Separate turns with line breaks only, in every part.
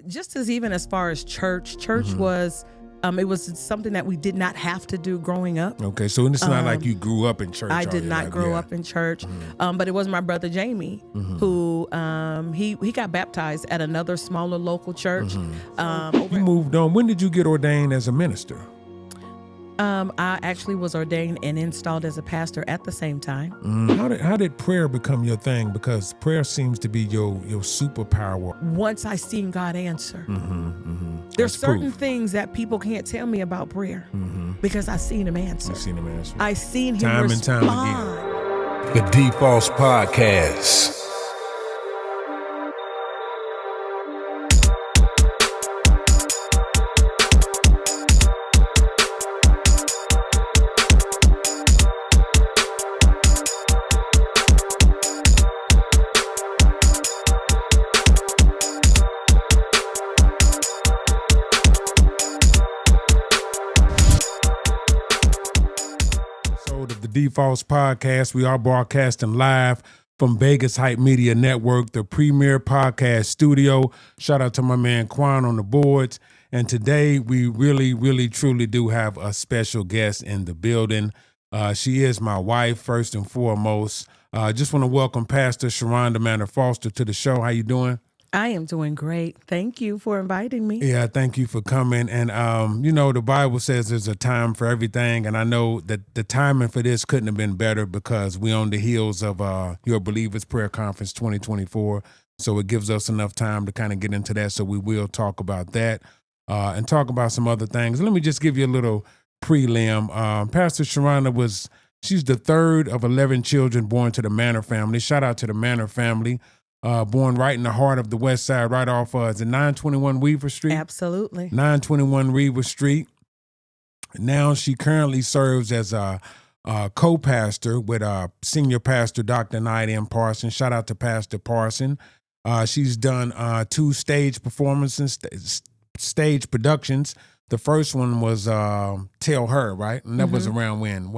Just as even as far as church was, it was something that we did not have to do growing up.
Okay, so it's not like you grew up in church.
I did not grow up in church, but it was my brother Jamie who he got baptized at another smaller local church.
You moved on. When did you get ordained as a minister?
I actually was ordained and installed as a pastor at the same time.
How did prayer become your thing? Because prayer seems to be your superpower.
Once I seen God answer, there's certain things that people can't tell me about prayer because I seen Him answer.
You've seen Him answer.
I seen Him
time
respond.
and time again.
The D.Fos Podcast.
Of the D.Fos Podcast. We are broadcasting live from Vegas Hype Media Network, the premier podcast studio. Shout out to my man Quan on the boards. And today we really, truly do have a special guest in the building. She is my wife, first and foremost. Just want to welcome Pastor Sharonda Manor-Foster to the show. How you doing?
I am doing great. Thank you for inviting me.
Yeah, thank you for coming. And, the Bible says there's a time for everything. And I know that the timing for this couldn't have been better because we're on the heels of Your Believers Prayer Conference 2024. So it gives us enough time to kind of get into that. So we will talk about that and talk about some other things. Let me just give you a little prelim. Pastor Sharonda she's the third of 11 children born to the Manor family. Shout out to the Manor family. Born right in the heart of the Westside, right off is it 921 Weaver Street?
Absolutely.
921 Weaver Street. Now she currently serves as a co-pastor with senior pastor Dr. M. Parson. Shout out to Pastor Parson. She's done 2 stage performances, stage productions. The first one was Tell Her, right? And that was around when?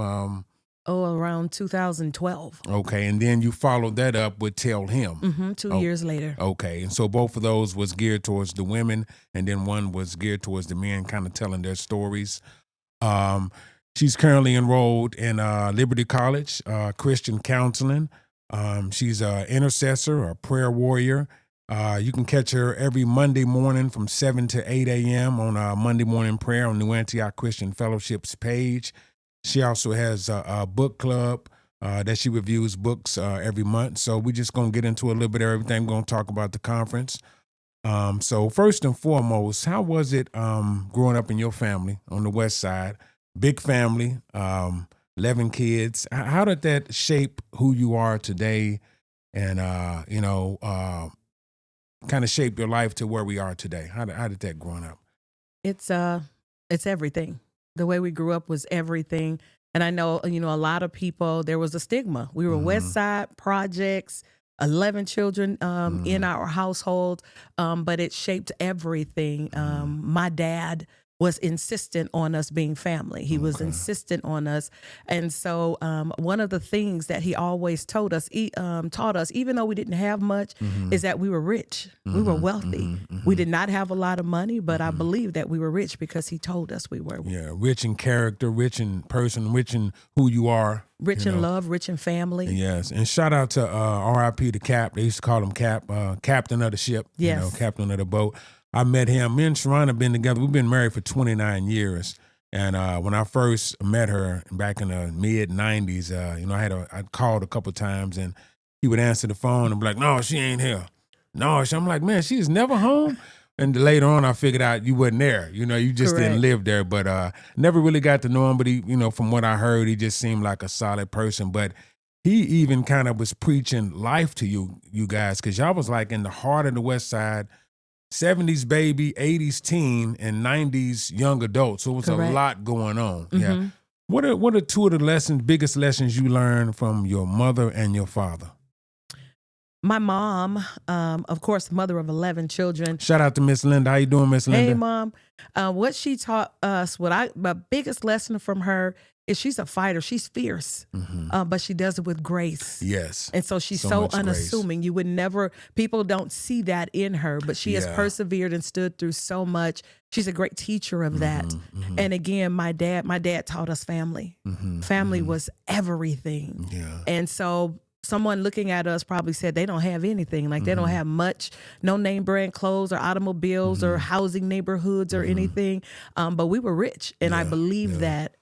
Around 2012.
Okay, and then you followed that up with Tell Him.
2 years later.
Okay, and so both of those was geared towards the women, and then one was geared towards the men, kind of telling their stories. She's currently enrolled in Liberty College, Christian counseling. She's an intercessor, a prayer warrior. You can catch her every Monday morning from 7 to 8 a.m. on Monday Morning Prayer on New Antioch Christian Fellowship's page. She also has a book club that she reviews books every month. So we're just going to get into a little bit of everything. We're going to talk about the conference. So first and foremost, how was it growing up in your family on the West Side? Big family, 11 kids. How did that shape who you are today and, kind of shape your life to where we are today? How did that growing up?
It's everything. The way we grew up was everything. And I know, a lot of people, there was a stigma. We were West Side projects, 11 children in our household, but it shaped everything. My dad was insistent on us being family. He was insistent on us. And so one of the things that he always taught us, even though we didn't have much, is that we were rich. We were wealthy. We did not have a lot of money, but I believe that we were rich because he told us we were.
Yeah, rich in character, rich in person, rich in who you are.
Rich in love, rich in family.
Yes, and shout out to R.I.P. to Cap. They used to call him Cap, captain of the ship,
yes.
Captain of the boat. I met him. Me and Sharonda have been together. We've been married for 29 years. And when I first met her back in the mid-90s, I called a couple times and he would answer the phone and be like, no, she ain't here. No, I'm like, man, she's never home. And later on, I figured out you wasn't there. You just
Correct.
didn't live there. But never really got to know him. But he, from what I heard, he just seemed like a solid person. But he even kind of was preaching life to you guys, because y'all was like in the heart of the West Side, 70s baby, 80s teen, and 90s young adult. So it was
Correct.
A lot going on. Yeah. What are 2 of the biggest lessons you learned from your mother and your father?
My mom, of course, mother of 11 children.
Shout out to Miss Linda. How you doing, Miss Linda?
Hey, Mom. What she taught us, my biggest lesson from her is she's a fighter. She's fierce, but she does it with grace.
Yes.
And so she's
So
so
much grace.
unassuming. You would never, people don't see that in her, but she has persevered and stood through so much. She's a great teacher of that. And again, my dad taught us family. Family was everything.
Yeah.
And so someone looking at us probably said they don't have anything. Like they don't have much, no name brand clothes or automobiles or housing neighborhoods or anything. But we were rich. And I believe that.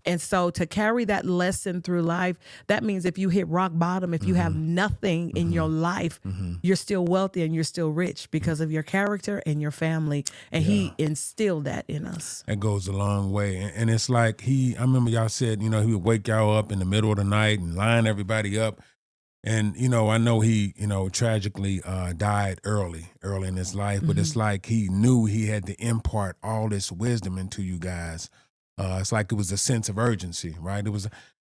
And so to carry that lesson through life, that means if you hit rock bottom, if you have nothing in your life, you're still wealthy and you're still rich because of your character and your family. And he instilled that in us.
That goes a long way. And it's like I remember y'all said, he would wake y'all up in the middle of the night and line everybody up. And, I know he, tragically died early in his life, but it's like he knew he had to impart all this wisdom into you guys. It's like it was a sense of urgency, right?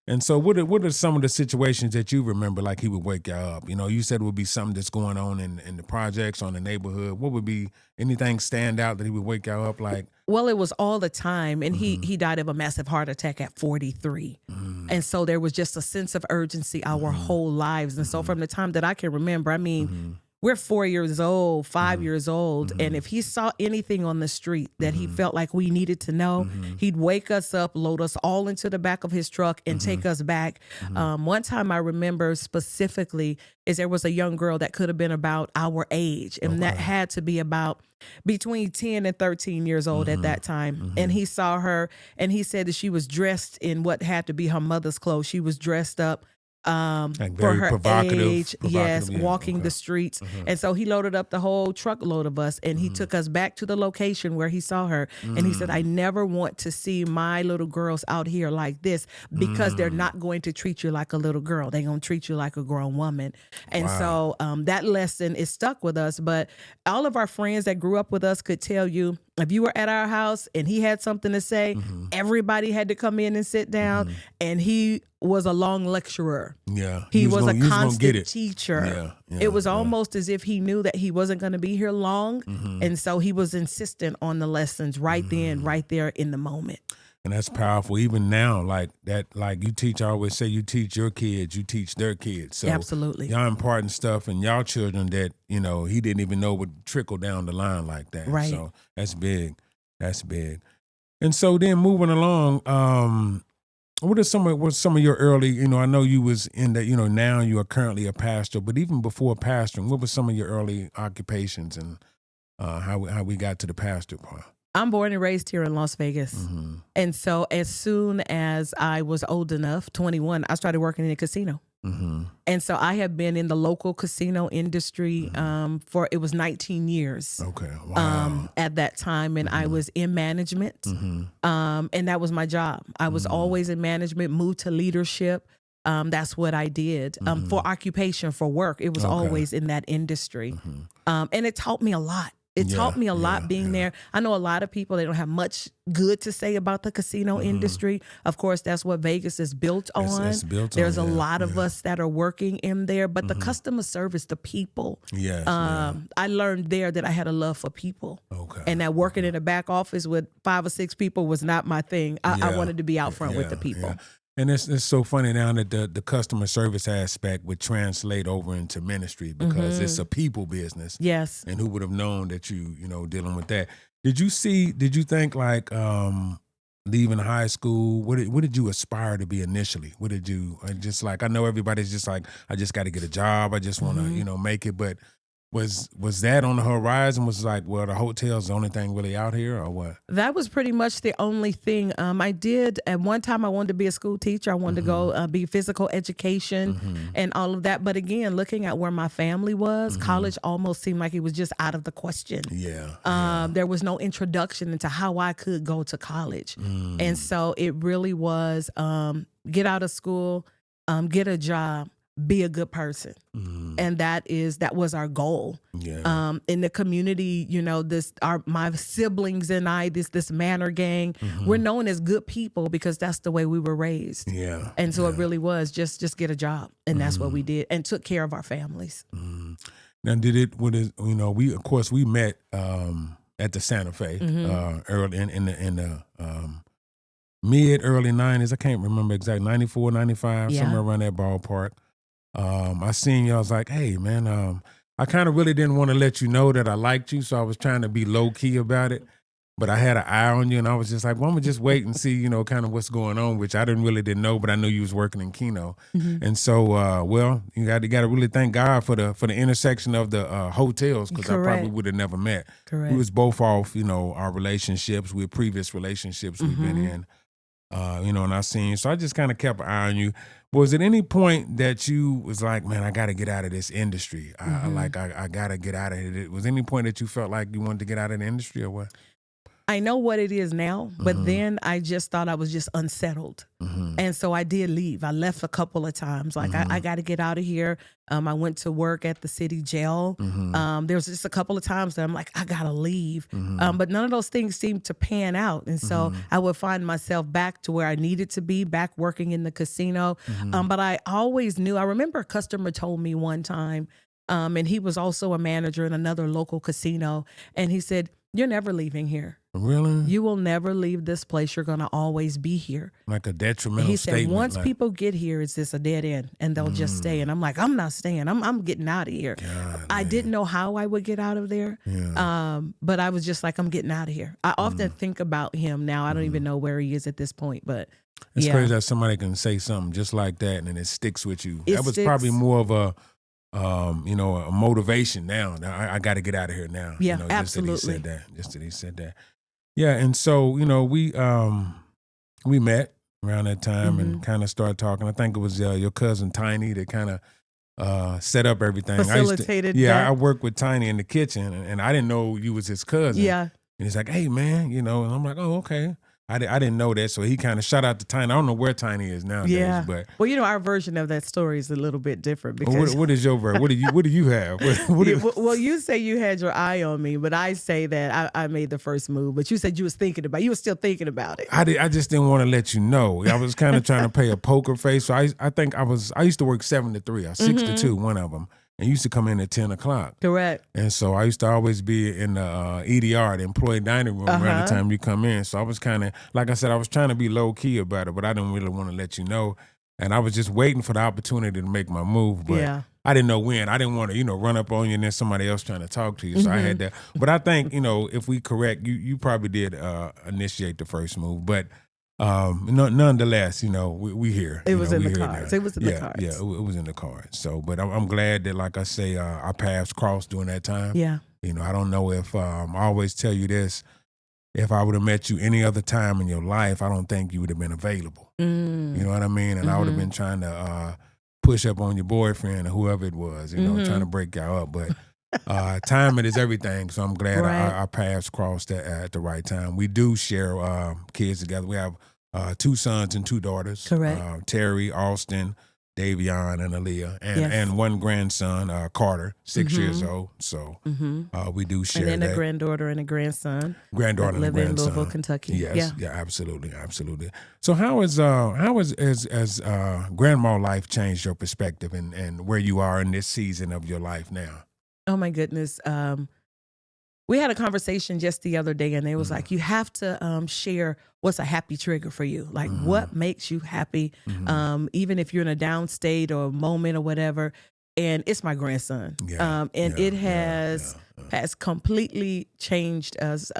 And so what are some of the situations that you remember, like he would wake you up? You said it would be something that's going on in the projects, on the neighborhood. What would be anything stand out that he would wake you up like?
Well, it was all the time. And he died of a massive heart attack at 43. And so there was just a sense of urgency our whole lives. And so from the time that I can remember, I mean, we're 4 years old, 5 years old. And if he saw anything on the street that he felt like we needed to know, he'd wake us up, load us all into the back of his truck and take us back. One time I remember specifically is there was a young girl that could have been about our age. And that had to be about between 10 and 13 years old at that time. And he saw her and he said that she was dressed in what had to be her mother's clothes. She was dressed up
Like
for
very
her age, yes,
yeah,
walking the streets. And so he loaded up the whole truckload of us and he took us back to the location where he saw her. And he said, I never want to see my little girls out here like this because they're not going to treat you like a little girl. They're going to treat you like a grown woman. And so that lesson is stuck with us. But all of our friends that grew up with us could tell you, if you were at our house and he had something to say, everybody had to come in and sit down. And he was a long lecturer.
Yeah.
He was a constant teacher.
Yeah.
It was almost as if he knew that he wasn't going to be here long. And so he was insistent on the lessons right then, right there in the moment.
And that's powerful. Even now, like that, like you teach, I always say you teach your kids, you teach their kids. So
absolutely.
Y'all imparting stuff in y'all children that, he didn't even know would trickle down the line like that.
Right.
So that's big. That's big. And so then moving along, what are some of your early, I know you was in that, now you are currently a pastor, but even before pastoring, what were some of your early occupations and how we got to the pastor part?
I'm born and raised here in Las Vegas. And so as soon as I was old enough, 21, I started working in a casino. And so I have been in the local casino industry for, it was 19 years.
Okay. Wow.
At that time. And I was in management. And that was my job. I was always in management, moved to leadership. That's what I did for occupation, for work. It was always in that industry. And it taught me a lot. It taught me a lot being there. I know a lot of people, they don't have much good to say about the casino industry. Of course, that's what Vegas is built on. There's a lot of us that are working in there, but the customer service, the people. I learned there that I had a love for people. And that working in the back office with 5 or 6 people was not my thing. I wanted to be out front with the people.
And it's so funny now that the customer service aspect would translate over into ministry because it's a people business.
Yes.
And who would have known that you dealing with that? Did you think like leaving high school, what did you aspire to be initially? What did you just like, I know everybody's just like, I just got to get a job. I just want to, make it. But was that on the horizon? Was like, well, the hotel's the only thing really out here or what?
That was pretty much the only thing. I did at one time, I wanted to be a school teacher. I wanted to go be physical education and all of that. But again, looking at where my family was, college almost seemed like it was just out of the question. There was no introduction into how I could go to college. And so it really was get out of school, get a job, be a good person. And that was our goal. In the community, my siblings and I, this Manor gang, we're known as good people because that's the way we were raised. And so it really was just get a job. And that's what we did and took care of our families.
Now, we met at the Santa Fe early in the mid, early 90s. I can't remember exactly, 94, 95,
Yeah.
somewhere around that ballpark. I seen you. I was like, hey, man, I kind of really didn't want to let you know that I liked you, so I was trying to be low-key about it. But I had an eye on you, and I was just like, well, I'm going to just wait and see, you know, kind of what's going on, which I didn't know, but I knew you was working in Keno.
Mhm.
And so, well, you got to really thank God for the intersection of the hotels, because I probably
Correct.
would have never met.
Correct.
We was both off, you know, our relationships with previous relationships we've been in. You know, and I seen, so I just kind of kept an eye on you. Was at any point that you was like, man, I got to get out of this industry? I got to get out of it. Was any point that you felt like you wanted to get out of the industry, or what?
I know what it is now, but then I just thought I was just unsettled. And so I did leave. I left a couple of times. Like, I got to get out of here. I went to work at the city jail. There was just a couple of times that I'm like, I got to leave. But none of those things seemed to pan out. And so I would find myself back to where I needed to be, back working in the casino. But I always knew, I remember a customer told me one time, and he was also a manager in another local casino. And he said, you're never leaving here.
Really?
You will never leave this place. You're going to always be here.
Like a detrimental
He
statement.
said, once
like,
people get here, it's just a dead end, and they'll just stay. And I'm like, I'm not staying. I'm getting out of here.
God,
I didn't know how I would get out of there. But I was just like, I'm getting out of here. I often think about him now. I don't even know where he is at this point, but
it's crazy that somebody can say something just like that and it sticks with you.
It
That was
sticks.
probably more of a, you know, a motivation now. I got to get out of here now.
Yeah,
you know,
absolutely.
Just that he said that. Yeah, and so, you know, we met around that time and kind of started talking. I think it was your cousin Tiny that kind of set up everything.
Facilitated
I
that.
worked with Tiny in the kitchen, and I didn't know you was his cousin.
Yeah.
And he's like, hey, man, you know, and I'm like, oh, okay. I didn't know that, so he kind of shout out to Tiny. I don't know where Tiny is nowadays,
Yeah.
but
Well, you know, our version of that story is a little bit different because
what is your version? What do you have?
well, you say you had your eye on me, but I say that I made the first move. But you said you were still thinking about it.
I just didn't want to let you know. I was kind of trying to play a poker face. So I used to work 7 to 3 or 6 to 2, one of them, and used to come in at 10 o'clock.
Correct.
And so I used to always be in the EDR, the employee dining room, around the time you come in. So I was kind of, like I said, I was trying to be low key about it, but I didn't really want to let you know. And I was just waiting for the opportunity to make my move, but I didn't know when. I didn't want to, you know, run up on you and then somebody else trying to talk to you. So I had that. But I think, you know, if we correct, you probably did initiate the first move. But nonetheless, you know, we here.
It was in the cards. It was in the cards.
Yeah, it was in the cards. So, but I'm glad that, like I say, our paths crossed during that time.
Yeah.
You know, I don't know if I always tell you this. If I would have met you any other time in your life, I don't think you would have been available. You know what I mean? And I would have been trying to push up on your boyfriend or whoever it was, you know, trying to break y'all up. But timing is everything. So I'm glad our paths crossed at the right time. We do share kids together. We have 2 sons and 2 daughters.
Correct.
Terry, Austin, Davion, and Aaliyah, and 1 grandson, Carter, 6 years old. So we do share
and then
that.
a granddaughter and a grandson.
Granddaughter and a
live in
grandson.
Louisville, Kentucky.
Yes, yeah, absolutely. So how has grandma life changed your perspective and where you are in this season of your life now?
Oh my goodness. We had a conversation just the other day, and they was like, you have to share what's a happy trigger for you. Like, what makes you happy, even if you're in a down state or a moment or whatever. And it's my grandson. It has completely changed us.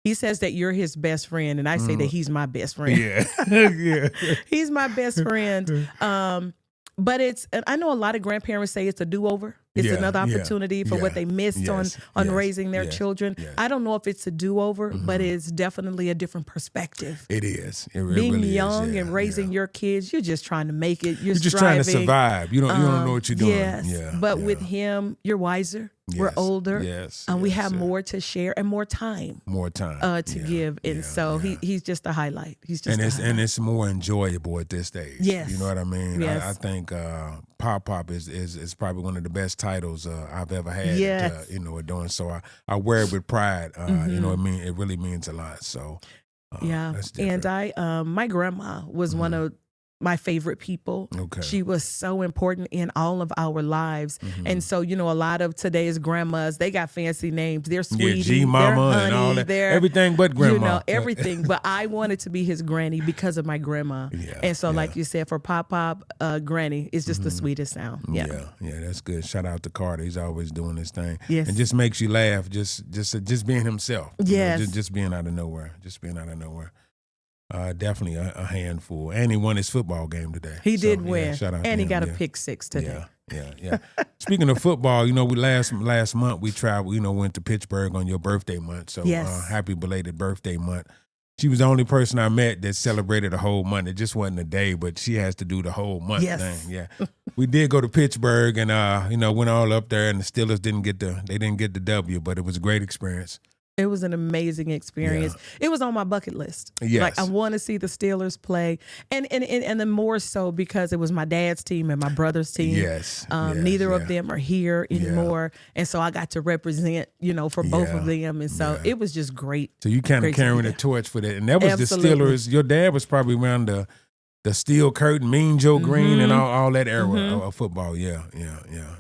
He says that you're his best friend, and I say that he's my best friend.
Yeah.
He's my best friend. But I know a lot of grandparents say it's a do-over. It's another opportunity for what they missed on raising their children. I don't know if it's a do-over, but it's definitely a different perspective.
It is.
Being
really
young
is.
and raising your kids, you're just trying to make it. You're
just
striving.
trying to survive. You don't know what you're doing.
Yes. But with him, you're wiser. We're older. We have more to share and more time. To give. And so he's just a highlight. He's just
and it's more enjoyable at this stage.
Yes.
You know what I mean?
Yes.
I think Pop is probably one of the best titles I've ever had.
Yes.
Doing so. I wear it with pride. You know what I mean? It really means a lot. So that's different.
And my grandma was one of my favorite people.
Okay.
She was so important in all of our lives. And so, you know, a lot of today's grandmas, they got fancy names. They're sweetie,
G mama
they're honey,
and all that.
they're
Everything but grandma.
You know, everything. But I wanted to be his granny because of my grandma.
Yeah,
and so,
yeah.
like you said, for Pop, Granny, it's just the sweetest sound. Yeah.
Yeah, that's good. Shout out to Carter. He's always doing his thing.
Yes.
And just makes you laugh, just being himself.
Yes.
Just being out of nowhere. Definitely a handful. And he won his football game today.
He did
yeah,
win.
shout out
And
to
he
him,
got a
yeah.
pick 6 today.
Yeah. Speaking of football, you know, we last month we traveled, you know, went to Pittsburgh on your birthday month. So
Yes.
Happy belated birthday month. She was the only person I met that celebrated a whole month. It just wasn't a day, but she has to do the whole month
Yes.
thing. Yeah. We did go to Pittsburgh and you know, went all up there, and the Steelers didn't get the W, but it was a great experience.
It was an amazing experience. It was on my bucket list.
Yes.
Like, I want to see the Steelers play. And then more so because it was my dad's team and my brother's team.
Yes.
Neither of them are here anymore. And so I got to represent, you know, for both of them. And so it was just great.
So you kind of
Great to
carrying
be
the
there.
torch for that. And that was
Absolutely.
the Steelers. Your dad was probably around the Steel Curtain, Mean Joe Green, and all that era of football. Yeah.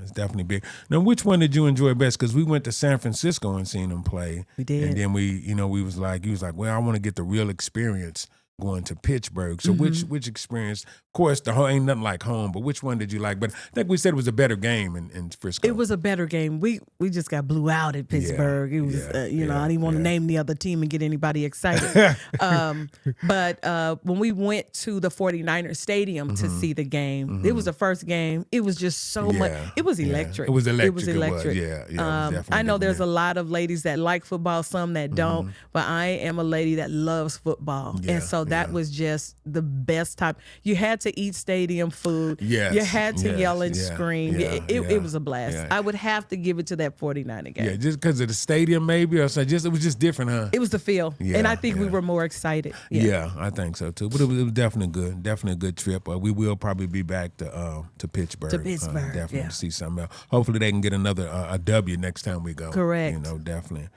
It's definitely big. Now, which one did you enjoy best? Because we went to San Francisco and seen them play.
We did.
And then he was like, well, I want to get the real experience going to Pittsburgh. So which experience? Of course, the whole ain't nothing like home, but which one did you like? But I think we said it was a better game in Frisco.
It was a better game. We just got blew out at Pittsburgh. It was, you know, I didn't want to name the other team and get anybody excited. But when we went to the 49ers stadium to see the game, it was the first game. It was just so much. It was electric.
It was electric.
It was electric.
It was definitely
I know there's
different.
a lot of ladies that like football, some that don't, but I am a lady that loves football. And so that was just the best time. You had to eat stadium food.
Yes,
You had to
yes,
yell and
yeah,
scream.
yeah,
It was a blast.
yeah.
I would have to give it to that 49er game.
Yeah, just because of the stadium, maybe, or so. It was just different, huh?
It was the feel. And I think we
yeah.
were more excited.
Yeah, I think so too. But it was definitely good. Definitely a good trip. We will probably be back to Pittsburgh. Definitely to see something else. Hopefully they can get another a W next time we go.
Correct.
You know, definitely.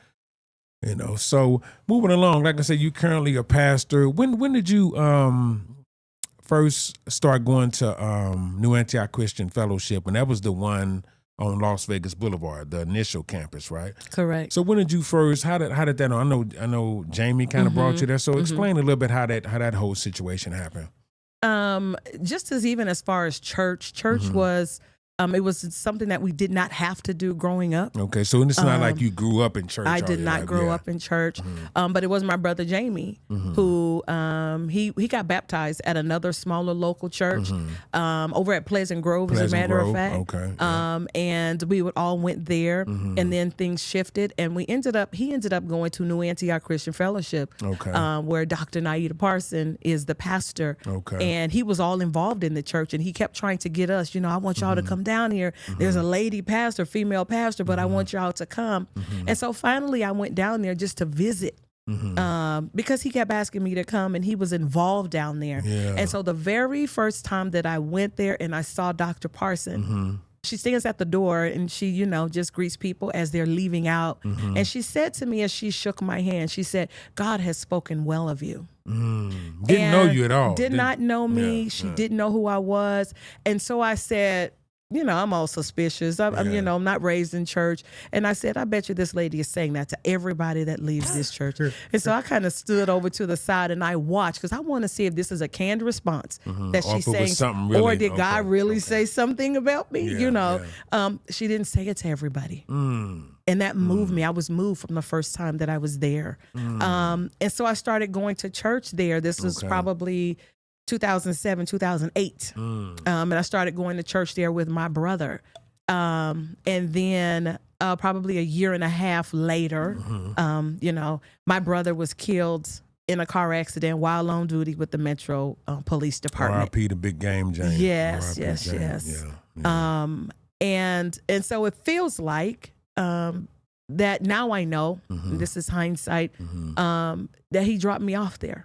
You know, so moving along, like I said, you currently a pastor. When did you first start going to New Antioch Christian Fellowship? And that was the one on Las Vegas Boulevard, the initial campus, right?
Correct.
So when did you first? How did that? I know Jamie kind of brought you there. So explain a little bit how that whole situation happened.
Just as far as church was. It was something that we did not have to do growing up.
Okay, so it's not like you grew up in church.
I did not grow up in church, but it was my brother Jamie who he got baptized at another smaller local church over at Pleasant Grove, as a matter of fact.
Okay,
and we would all went there, and then things shifted, and he ended up going to New Antioch Christian Fellowship, where Dr. Naida Parson is the pastor, and he was all involved in the church, and he kept trying to get us, I want y'all to come down here. There's a lady pastor, female pastor, but I want y'all to come. And so finally I went down there just to visit. Because he kept asking me to come, and he was involved down there. And so the very first time that I went there and I saw Dr. Parson, she stands at the door and she, just greets people as they're leaving out. And she said to me as she shook my hand, she said, "God has spoken well of you."
Didn't know you at all.
Did not know me. She didn't know who I was. And so I said, I'm all suspicious. I'm not raised in church. And I said, I bet you this lady is saying that to everybody that leaves this church. And so I kind of stood over to the side and I watched, because I want to see if this is a canned response that she's saying, or did God really say something about me? She didn't say it to everybody. And that moved me. I was moved from the first time that I was there. And so I started going to church there. This was probably 2007, 2008. And I started going to church there with my brother. And then probably a year and a half later, my brother was killed in a car accident while on duty with the Metro Police Department.
R.I.P. the big game, James.
Yes.
Yeah.
And so it feels like that now I know, this is hindsight, that he dropped me off there.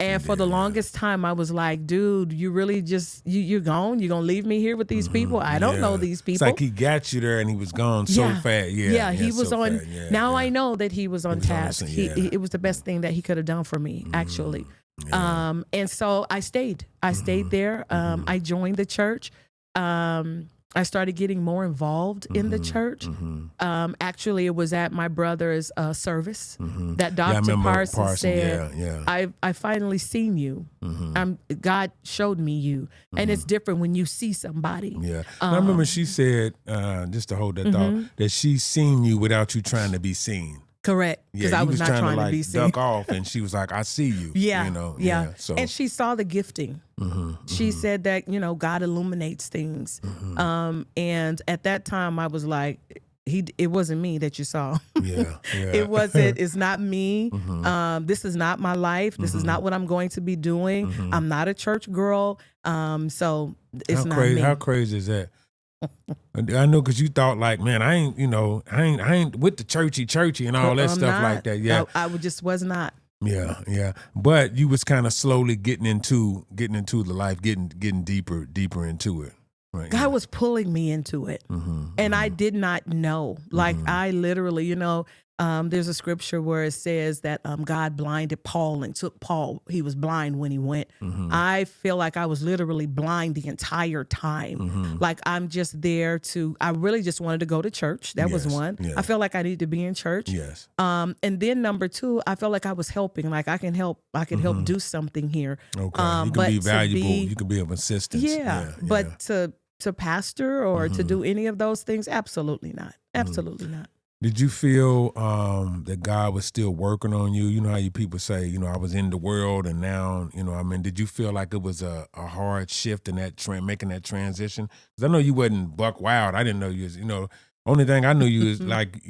And for the longest time, I was like, dude, you really just, you're gone? You're going to leave me here with these people? I don't know these people.
It's like he got you there and he was gone so fast.
Yeah, he was
so
on.
fast.
Now I know that he was on task.
On,
It was the best thing that he could have done for me, actually.
Yeah.
And so I stayed. I stayed there. I joined the church. I started getting more involved in the church. Actually, it was at my brother's service that
Yeah, I
Dr.
remember
Parsons said,
Yeah.
I finally seen you. God showed me you. And it's different when you see somebody.
Yeah. I remember she said, just to hold that thought, that she seen you without you trying to be seen.
Correct. Because
Yeah,
I
you
was not
trying
trying
to
to be
like
seen.
duck off, and she was like, "I see you."
Yeah,
you know.
yeah.
So
And she saw the gifting. She said that, God illuminates things. And at that time I was like, it wasn't me that you saw.
yeah.
It's not me. This is not my life. This is not what I'm going to be doing. I'm not a church girl. So it's not me.
How crazy is that? I know, because you thought like, man, I ain't with the churchy and all that
I'm
stuff
not.
like that. Yeah,
I just was not.
yeah. But you was kind of slowly getting into the life, getting deeper into it. Right.
God was pulling me into it. And I did not know. Like I literally, there's a scripture where it says that God blinded Paul and took Paul. He was blind when he went. I feel like I was literally blind the entire time. Like I'm just there I really just wanted to go to church. That was one.
Yeah.
I felt like I needed to be in church.
Yes.
And then number two, I felt like I was helping. Like I can help do something here.
Okay. You can be valuable. You can be of assistance.
Yeah. But to pastor or to do any of those things, absolutely not. Absolutely not.
Did you feel that God was still working on you? You know how you people say, I was in the world and now, did you feel like it was a hard shift in that making that transition? Because I know you wasn't buck wild. I didn't know you was, only thing I knew you is like,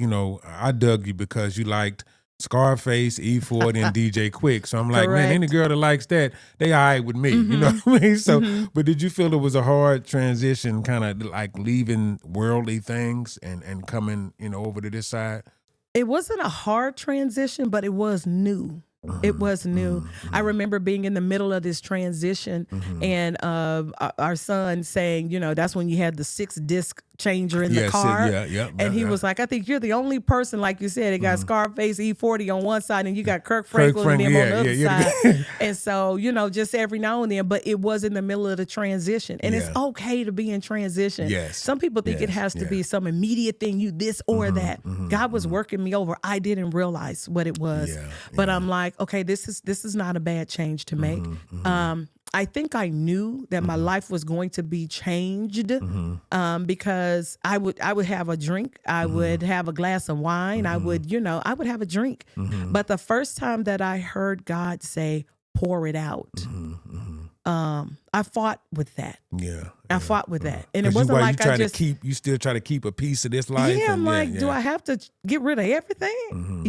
I dug you because you liked Scarface, E40, and DJ Quick. So I'm like, man, any girl that likes that, they all right with me. You know what I mean? So, but did you feel it was a hard transition, kind of like leaving worldly things and coming, over to this side?
It wasn't a hard transition, but it was new. It was new. I remember being in the middle of this transition and our son saying, that's when you had the 6-disc changer in the car. And he was like, I think you're the only person, like you said, that got Scarface, E40 on one side and you got Kirk Franklin and them on the other side. And so, just every now and then, but it was in the middle of the transition. And it's okay to be in transition.
Yes.
Some people think it has to be some immediate thing, you this or that. God was working me over. I didn't realize what it was. But I'm like, okay, this is not a bad change to make. I think I knew that my life was going to be changed because I would have a drink. I would have a glass of wine. I would have a drink. But the first time that I heard God say, pour it out, I fought with that. I fought with that. And it wasn't like
you still try to keep a piece of this life.
Yeah, I'm like, do I have to get rid of everything?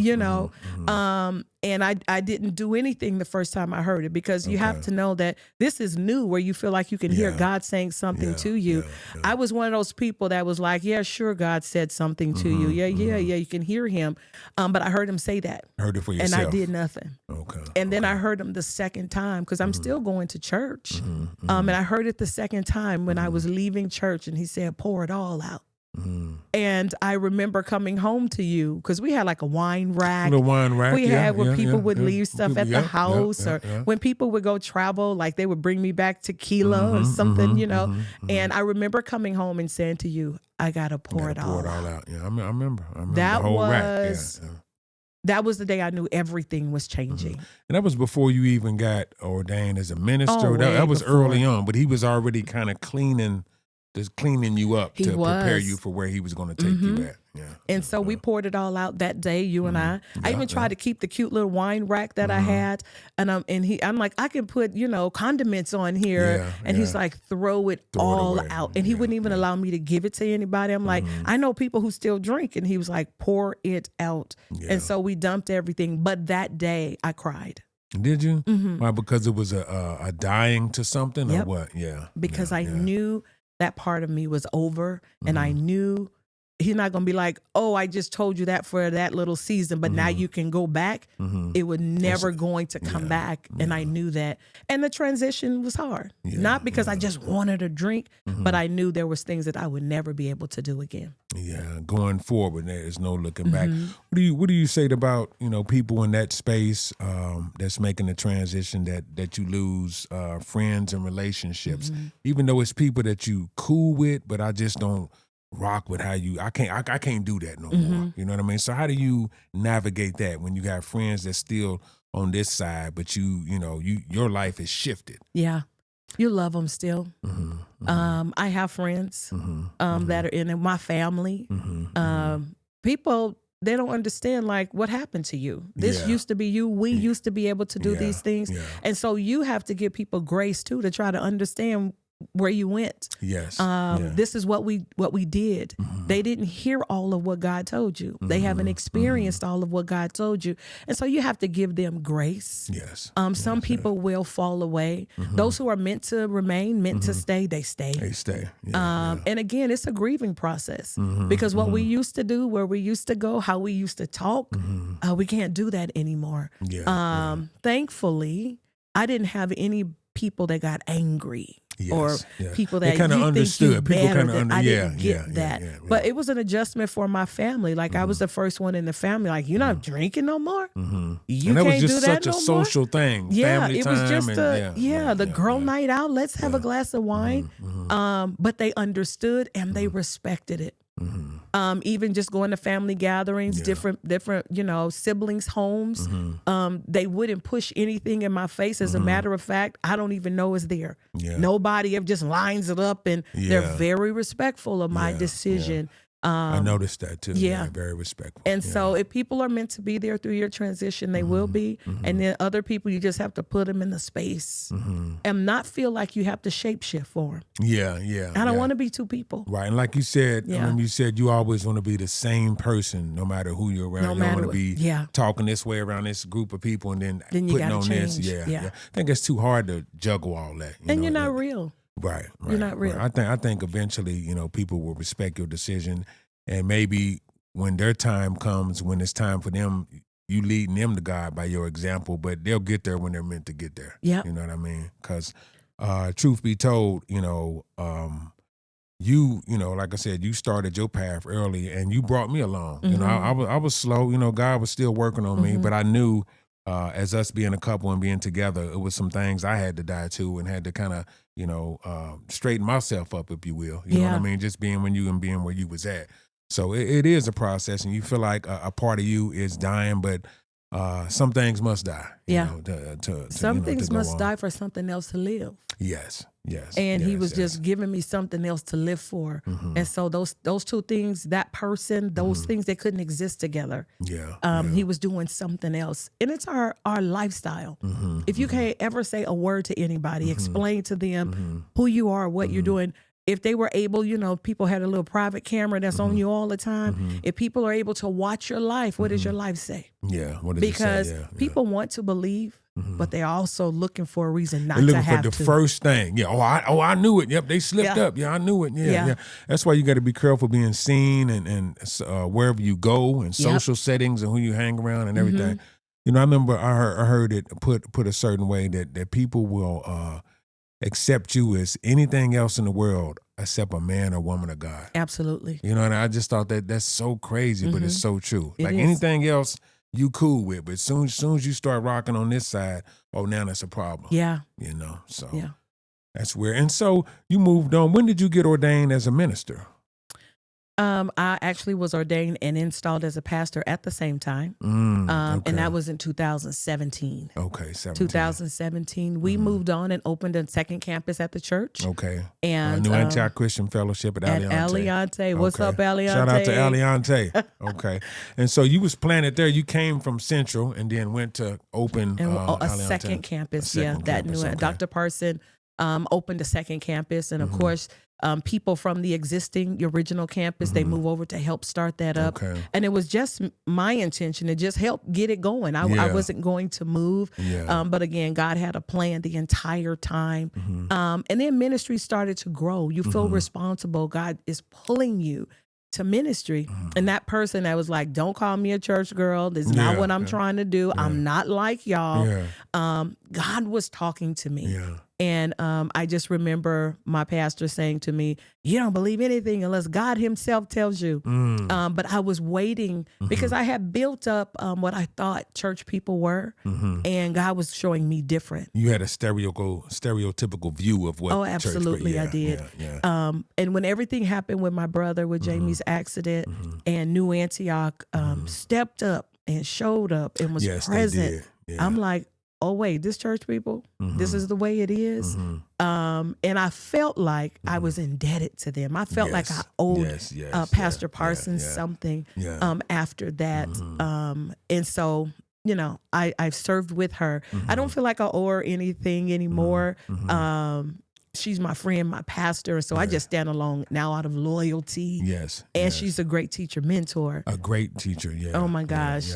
And I didn't do anything the first time I heard it because you have to know that this is new where you feel like you can hear God saying something to you. I was one of those people that was like, yeah, sure, God said something to you. Yeah, you can hear him. But I heard him say that.
Heard it for yourself.
And I did nothing.
Okay.
And then I heard him the second time because I'm still going to church. And I heard it the second time when I was leaving church and he said, pour it all out. And I remember coming home to you because we had like a wine rack. We had where people would leave stuff at the house or when people would go travel, like they would bring me back tequila or something, And I remember coming home and saying to you, I got to pour it all out.
Yeah, I remember
that
the whole rack.
That was the day I knew everything was changing.
And that was before you even got ordained as a minister. That was early on, but he was already kind of cleaning you up to prepare you for where he was going to take you at. Yeah.
And so we poured it all out that day, you and I. I even tried to keep the cute little wine rack that I had. And I'm like, I can put, condiments on here. And he's like, throw it all out. And he wouldn't even allow me to give it to anybody. I'm like, I know people who still drink. And he was like, pour it out. Yeah. And so we dumped everything. But that day I cried.
Did you? Why? Because it was a dying to something or what? Yeah.
Because I knew that part of me was over and I knew He's not going to be like, oh, I just told you that for that little season, but now you can go back. It was never going to come back. And I knew that. And the transition was hard. Not because I just wanted a drink, but I knew there was things that I would never be able to do again.
Yeah, going forward, there is no looking back. What do you say about, people in that space that's making the transition that you lose friends and relationships, even though it's people that you cool with, but I just don't rock with how you. I can't do that no more. You know what I mean? So how do you navigate that when you got friends that's still on this side, but your life is shifted?
Yeah. You love them still. I have friends that are in my family. People, they don't understand like what happened to you. This used to be you. We used to be able to do these things. And so you have to give people grace too to try to understand where you went. This is what we did. They didn't hear all of what God told you. They haven't experienced all of what God told you. And so you have to give them grace. Some people will fall away. Those who are meant to remain, meant to stay, they stay.
They stay.
And again, it's a grieving process because what we used to do, where we used to go, how we used to talk, we can't do that anymore. Thankfully, I didn't have any people that got angry. Or people that
kind of understood.
People kind of I didn't get that. But it was an adjustment for my family. Like I was the first one in the family. Like you're not drinking no more. You
and
can't
that was just
do that
such a
no
social
more.
thing.
Yeah,
family
it
time
was just
and,
the girl night out. Let's have a glass of wine. But they understood and they respected it. Even just going to family gatherings, different, siblings' homes. They wouldn't push anything in my face. As a matter of fact, I don't even know it's there. Nobody ever just lines it up, and they're very respectful of my decision.
I noticed that too. Very respectful.
And so if people are meant to be there through your transition, they will be. And then other people, you just have to put them in the space and not feel like you have to shapeshift for them. I don't want to be two people.
Right. And like you said, I remember you said you always want to be the same person no matter who you're around. You don't want to be talking this way around this group of people and then
you
putting on
change.
this. I think it's too hard to juggle all that.
You're not real.
Right.
You're not real.
Right. I think eventually, people will respect your decision, and maybe when their time comes, when it's time for them, you leading them to God by your example, but they'll get there when they're meant to get there.
Yeah.
You know what I mean? Because truth be told, like I said, you started your path early, and you brought me along. I was slow. God was still working on me, but I knew. As us being a couple and being together, it was some things I had to die to and had to kind of, straighten myself up, if you will. You know what I mean? Just being when you and being where you was at. So it is a process, and you feel like a part of you is dying, but some things must die.
Some things must die for something else to live.
Yes.
And he was just giving me something else to live for. And so those two things, that person, those things, they couldn't exist together. He was doing something else. And it's our lifestyle. If you can't ever say a word to anybody, explain to them who you are, what you're doing. If they were able, people had a little private camera that's on you all the time. If people are able to watch your life, what does your life say?
What does
because
it say?
people want to believe, but they're also looking for a reason not
they're looking
to have
for the
to.
first thing. I knew it. Yep, they slipped up. I knew it. Yeah. That's why you got to be careful being seen and wherever you go and social settings and who you hang around and everything. I remember I heard it put a certain way that people will accept you as anything else in the world except a man or woman of God.
Absolutely.
And I just thought that's so crazy, but it's so true. Like anything else you cool with, but as soon as you start rocking on this side, now that's a problem. So that's weird. And so you moved on. When did you get ordained as a minister?
I actually was ordained and installed as a pastor at the same time. And that was in 2017.
Okay,
2017. We moved on and opened a second campus at the church.
Okay.
And
New Antioch Christian Fellowship at Aliante.
Aliante. What's up, Aliante?
Shout out to Aliante. Okay. And so you was planted there. You came from Central and then went to open
a second campus. Dr. Parson opened a second campus. And of course, people from the original campus, they move over to help start that up.
Okay.
And it was just my intention to just help get it going. I wasn't going to move. But again, God had a plan the entire time. And then ministry started to grow. You feel responsible. God is pulling you to ministry. And that person that was like, don't call me a church girl. This is not what I'm trying to do. I'm not like y'all. God was talking to me. And I just remember my pastor saying to me, you don't believe anything unless God himself tells you. But I was waiting because I had built up what I thought church people were. And God was showing me different.
You had a stereotypical view of what
Oh, absolutely,
church,
I did. And when everything happened with my brother, with Jamie's accident, and New Antioch stepped up and showed up and was present, I'm like, oh, wait, this church people, this is the way it is. And I felt like I was indebted to them. I felt like I owed Pastor Parsons something after that. And so, you know, I've served with her. I don't feel like I owe her anything anymore. She's my friend, my pastor. So I just stand alone now out of loyalty. And she's a great teacher, mentor.
A great teacher,
Oh, my gosh.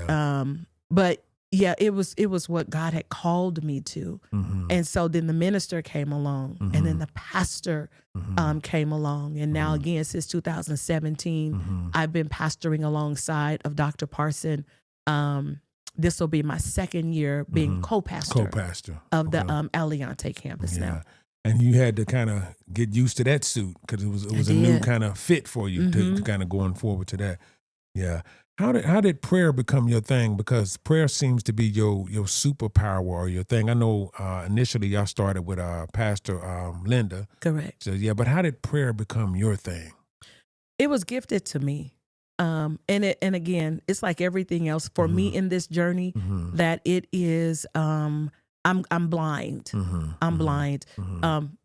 But yeah, it was what God had called me to. And so then the minister came along and then the pastor came along. And now again, since 2017, I've been pastoring alongside of Dr. Parson. This will be my second year being co-pastor of the Aliante campus now.
And you had to kind of get used to that suit because it was a new kind of fit for you to kind of going forward to that. Yeah. How did prayer become your thing? Because prayer seems to be your superpower or your thing. I know initially y'all started with Pastor Linda.
Correct.
So yeah, but how did prayer become your thing?
It was gifted to me. And again, it's like everything else for me in this journey that it is I'm blind. I'm blind.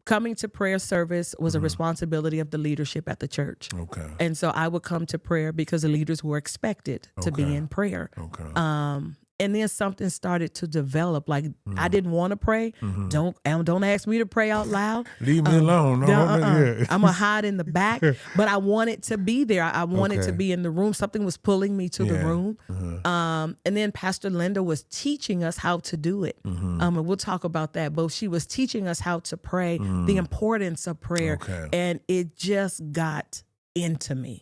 Coming to prayer service was a responsibility of the leadership at the church.
Okay.
And so I would come to prayer because the leaders were expected to be in prayer.
Okay.
And then something started to develop. Like I didn't want to pray. Don't ask me to pray out loud.
Leave me alone.
I'm gonna hide in the back. But I wanted to be there. I wanted to be in the room. Something was pulling me to the room. And then Pastor Linda was teaching us how to do it. And we'll talk about that. But she was teaching us how to pray, the importance of prayer, and it just got into me.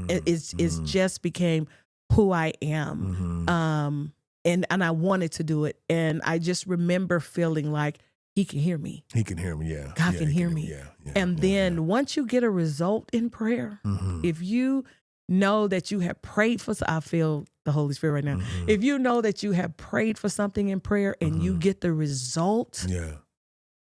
It's just became who I am. And I wanted to do it. And I just remember feeling like he can hear me.
He can hear me, yeah.
God can hear me. And then once you get a result in prayer, if you know that you have prayed for, I feel the Holy Spirit right now. If you know that you have prayed for something in prayer and you get the result,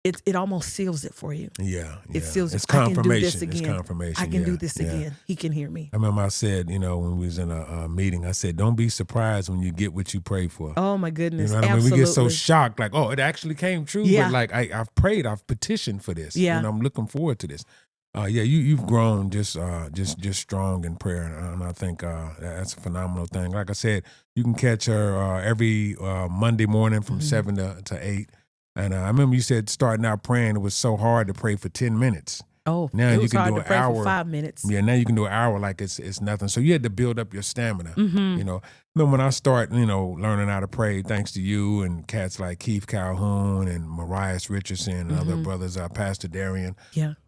it almost seals it for you. It seals
it's
it. I can do
confirmation.
this again.
It's confirmation.
I can do this again. He can hear me.
I remember I said, when we was in a meeting, I said, don't be surprised when you get what you pray for.
Oh my goodness.
You know what I mean? We get so shocked, like, oh, it actually came true. But like I've prayed, I've petitioned for this. And I'm looking forward to this. You've grown just strong in prayer, and I think that's a phenomenal thing. Like I said, you can catch her every Monday morning from 7 to 8. And I remember you said starting out praying, it was so hard to pray for 10 minutes.
Oh,
now
it was
you can
hard
do
to pray
an hour.
for 5 minutes.
Yeah, now you can do an hour like it's nothing. So you had to build up your stamina. Then when I start, learning how to pray, thanks to you and cats like Keith Calhoun and Mariah Richardson and other brothers, Pastor Darian.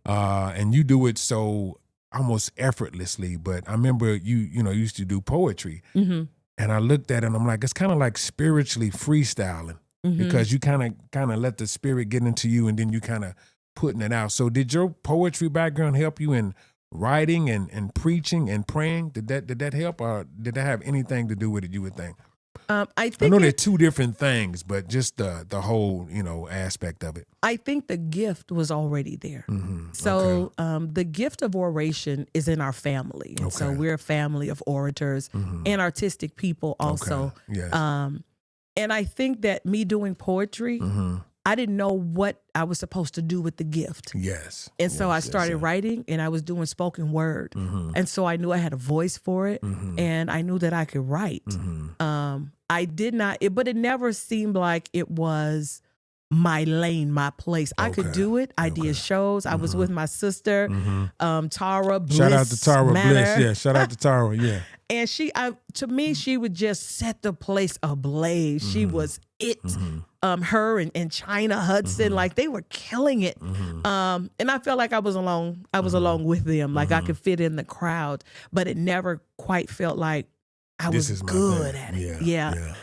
And you do it so almost effortlessly. But I remember you used to do poetry. And I looked at it and I'm like, it's kind of like spiritually freestyling. Because you kind of let the spirit get into you and then you kind of putting it out. So did your poetry background help you in writing and preaching and praying? Did that help, or did that have anything to do with it, you would think? I know they're two different things, but just the whole, aspect of it. I
think the gift was already there. So the gift of oration is in our family. So we're a family of orators and artistic people also. And I think that me doing poetry, I didn't know what I was supposed to do with the gift. And so I started writing, and I was doing spoken word. And so I knew I had a voice for it, and I knew that I could write. I did not, but it never seemed like it was my lane, my place. I could do it. I did shows. I was with my sister, Tara Bliss.
Shout out to Tara
Manor.
Bliss. Yeah, shout out to Tara. Yeah.
And to me, she would just set the place ablaze. She was it. her and China Hudson, like they were killing it. And I felt like I was along with them, like I could fit in the crowd, but it never quite felt like I was good at it. Yeah.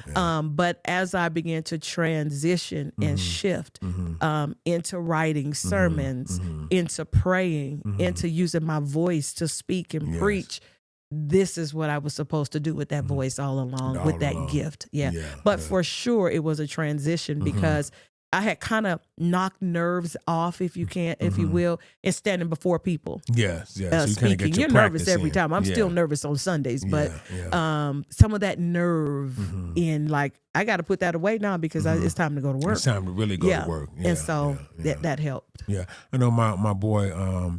But as I began to transition and shift into writing sermons, into praying, into using my voice to speak and preach, this is what I was supposed to do with that voice all along, with that gift. But for sure, it was a transition because I had kind of knocked nerves off, if you will, and standing before people.
Yes. So you
speaking. You're nervous every time. I'm still nervous on Sundays, but some of that nerve in, like, I got to put that away now because it's time to go to work.
It's time to really go to work.
And so that helped.
Yeah. I know my boy,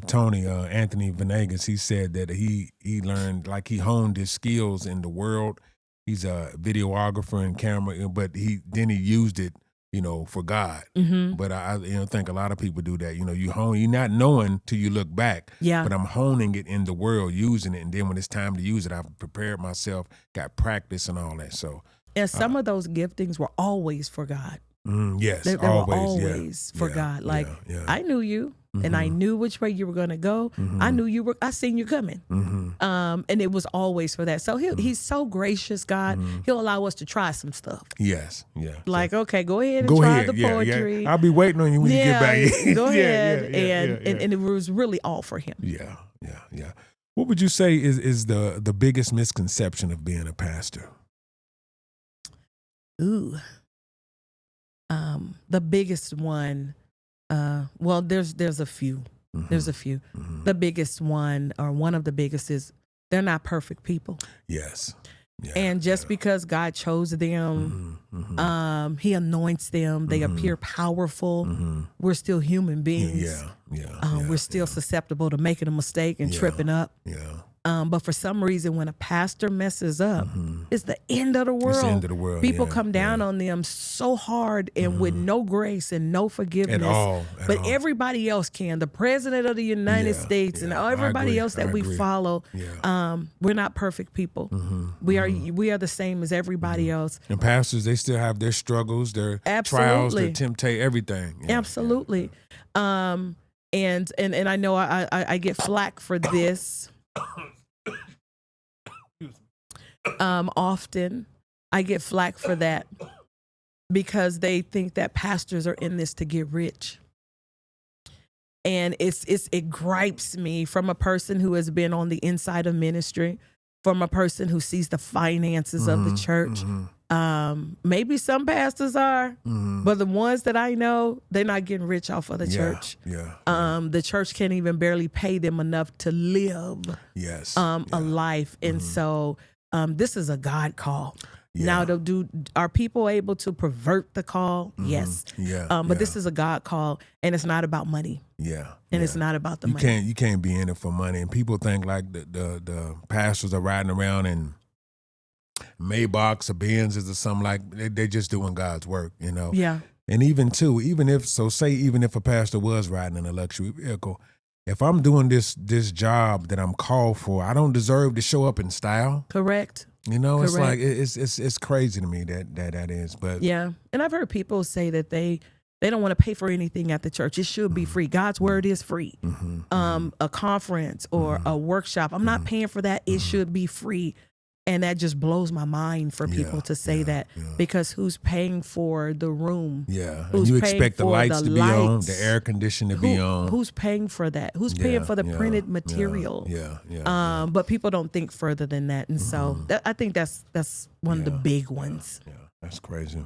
Tony, Anthony Venegas, he said that he learned, like, he honed his skills in the world. He's a videographer and camera, but he used it, for God. But I think a lot of people do that. You're not knowing till you look back.
Yeah.
But I'm honing it in the world, using it. And then when it's time to use it, I've prepared myself, got practice and all that. So.
And some of those giftings were always for God.
Yes,
they
always,
were always for God. Like, I knew you, and I knew which way you were going to go. I knew I seen you coming. And it was always for that. So he's so gracious, God. He'll allow us to try some stuff.
Yes, yeah.
Like, okay, go ahead and try the poetry.
I'll be waiting on you when you get back.
Go ahead. And it was really all for him.
Yeah. What would you say is the biggest misconception of being a pastor?
Ooh. The biggest one, well, there's a few. There's a few. The biggest one, or one of the biggest, is they're not perfect people.
Yes. Yeah,
and just because God chose them, He anoints them, they appear powerful, we're still human beings. We're still susceptible to making a mistake and tripping up. But for some reason, when a pastor messes up, it's the end of the world.
It's the end of the world.
People come down on them so hard and with no grace and no forgiveness.
At all.
Everybody else can. The president of the United States and everybody else that we follow, we're not perfect people. We are the same as everybody else.
And pastors, they still have their struggles, their trials, their temptation, everything.
Absolutely. And I know I get flack for this. Often I get flack for that because they think that pastors are in this to get rich. And it gripes me from a person who has been on the inside of ministry, from a person who sees the finances of the church. Maybe some pastors are, but the ones that I know, they're not getting rich off of the church. The church can't even barely pay them enough to live a life. And so this is a God call. Now, are people able to pervert the call? Yes. But this is a God call, and it's not about money. And it's not about the money.
You can't be in it for money. And people think like the pastors are riding around in Maybachs or Benzes or something, like they're just doing God's work, And even if a pastor was riding in a luxury vehicle, if I'm doing this job that I'm called for, I don't deserve to show up in style.
Correct.
It's like it's crazy to me that is. But
and I've heard people say that they don't want to pay for anything at the church. It should be free. God's word is free. A conference or a workshop, I'm not paying for that. It should be free. And that just blows my mind for people to say that, because who's paying for the room?
And you expect the lights to be on, the air conditioning to be on.
Who's paying for that? Who's paying for the printed material? But people don't think further than that. And so I think that's one of the big ones.
That's crazy.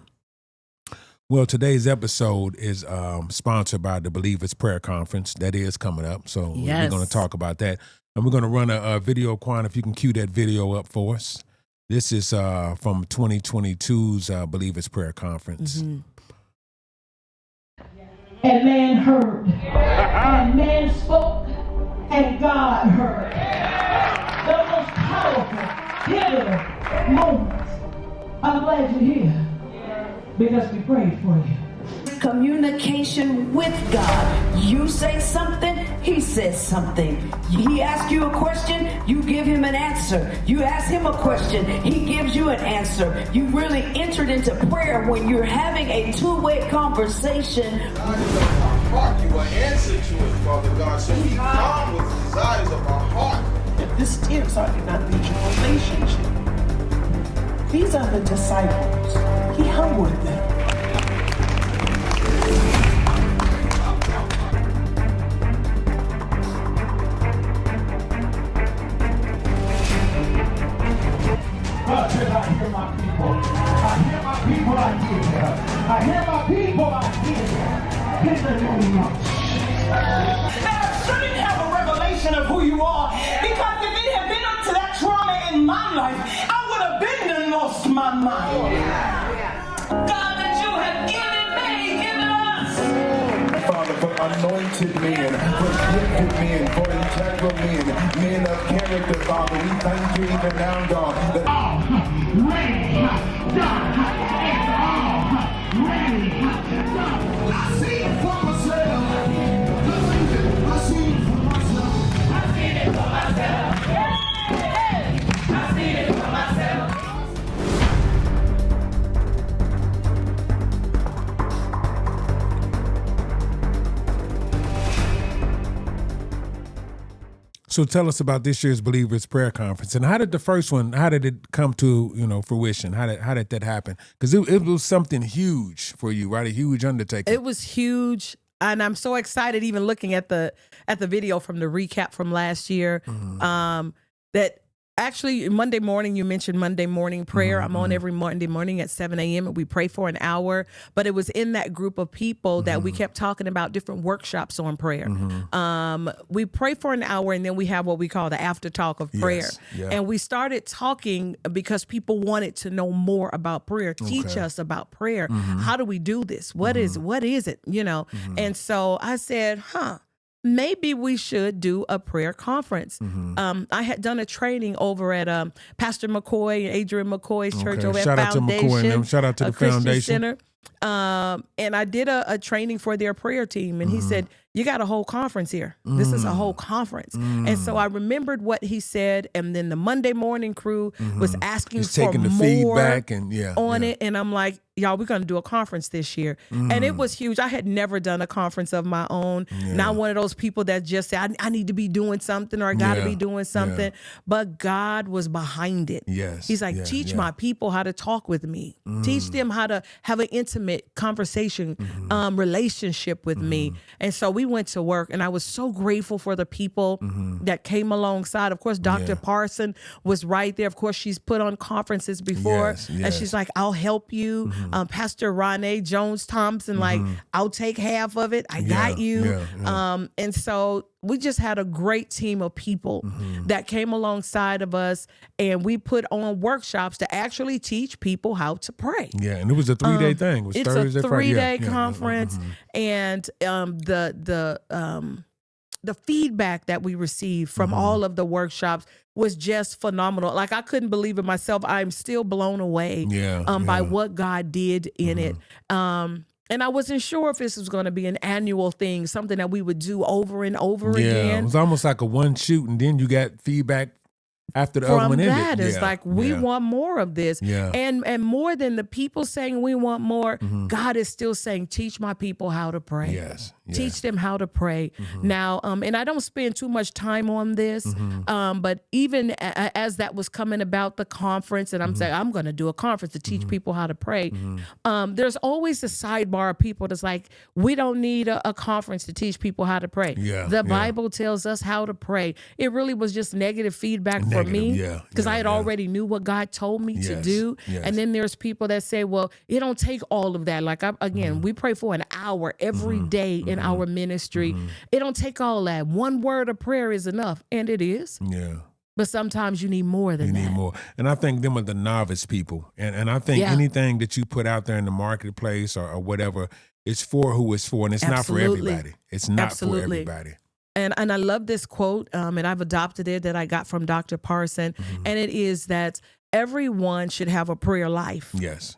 Well, today's episode is sponsored by the Believers Prayer Conference. That is coming up. So we're going to talk about that. And we're going to run a video, Quan, if you can cue that video up for us. This is from 2022's Believers Prayer Conference.
And man heard, and man spoke, and God heard. The most powerful, pivotal moment. I'm glad you're here, because we prayed for you. communication with God. You say something, he says something. He asks you a question, you give him an answer. You ask him a question, he gives you an answer. You really entered into prayer when you're having a two-way conversation.
God is of our heart. You will answer to it, Father God. So he come with the desires of our heart.
If this tears, I did not need your relationship. These are the disciples. He humbled them.
God said, I hear my people. I hear my people, I hear. I hear my people, I hear. In the name of Jesus.
Now, I shouldn't have a revelation of who you are, because if it had been up to that trauma in my life, I would have been and lost my mind. God, that you have given me, given us.
Father, for anointed men, for gifted men, for integral men, men of character, Father, we thank you even now, God.
I see it for myself. I see it for myself. I see it for myself. I see it for myself.
So tell us about this year's Believers Prayer Conference, and how did the first one? How did it come to fruition? How did that happen? Because it was something huge for you, right? A huge undertaking.
It was huge, and I'm so excited. Even looking at the video from the recap from last year, that actually Monday morning, you mentioned Monday morning prayer. I'm on every Monday morning at 7 a.m. and we pray for an hour. But it was in that group of people that we kept talking about different workshops on prayer. We pray for an hour, and then we have what we call the after talk of prayer.
Yeah.
And we started talking because people wanted to know more about prayer. Teach us about prayer. How do we do this? What is it? And so I said, maybe we should do a prayer conference. I had done a training over at Pastor McCoy and Adrian McCoy's church over
Shout
at
out to
Foundation.
McCoy and them. Shout out to the
Christian
Foundation.
Center. And I did a training for their prayer team, and he said, you got a whole conference here. This is a whole conference. And so I remembered what he said, and then the Monday morning crew was asking for
taking the
more
feedback and
on it. And I'm like, y'all, we're going to do a conference this year. And it was huge. I had never done a conference of my own. Not one of those people that just say, I need to be doing something, or I got to be doing something. But God was behind it.
Yes.
He's like, teach my people how to talk with me. Teach them how to have an intimate conversation, relationship with me. And so we went to work, and I was so grateful for the people that came alongside. Of course, Dr. Parson was right there. Of course, she's put on conferences before, and she's like, I'll help you. Pastor Ronnie Jones Thompson, like, I'll take half of it. I got you. And so we just had a great team of people that came alongside of us, and we put on workshops to actually teach people how to pray.
Yeah, and it was a 3-day thing. It was
It's
Thursday,
a
Friday.
3-day conference, and the feedback that we received from all of the workshops was just phenomenal. Like, I couldn't believe it myself. I'm still blown away by what God did in it. And I wasn't sure if this was going to be an annual thing, something that we would do over and over again.
Yeah, it was almost like a one shoot, and then you got feedback after the other one ended.
From that, it's like, we want more of this. And more than the people saying we want more, God is still saying, teach my people how to pray.
Yes.
Teach them how to pray. Now, and I don't spend too much time on this, but even as that was coming about the conference, and I'm saying, I'm going to do a conference to teach people how to pray, there's always a sidebar of people that's like, we don't need a conference to teach people how to pray. The Bible tells us how to pray. It really was just negative feedback for me, because I had already knew what God told me to do. And then there's people that say, well, it don't take all of that. Like, we pray for an hour every day in our ministry. It don't take all that. One word of prayer is enough, and it is. But sometimes you need more than that.
You need more. And I think them are the novice people. And I think anything that you put out there in the marketplace or whatever, it's for who it's for, and it's not for everybody. It's not for everybody.
And I love this quote, and I've adopted it, that I got from Dr. Parson, and it is that everyone should have a prayer life.
Yes.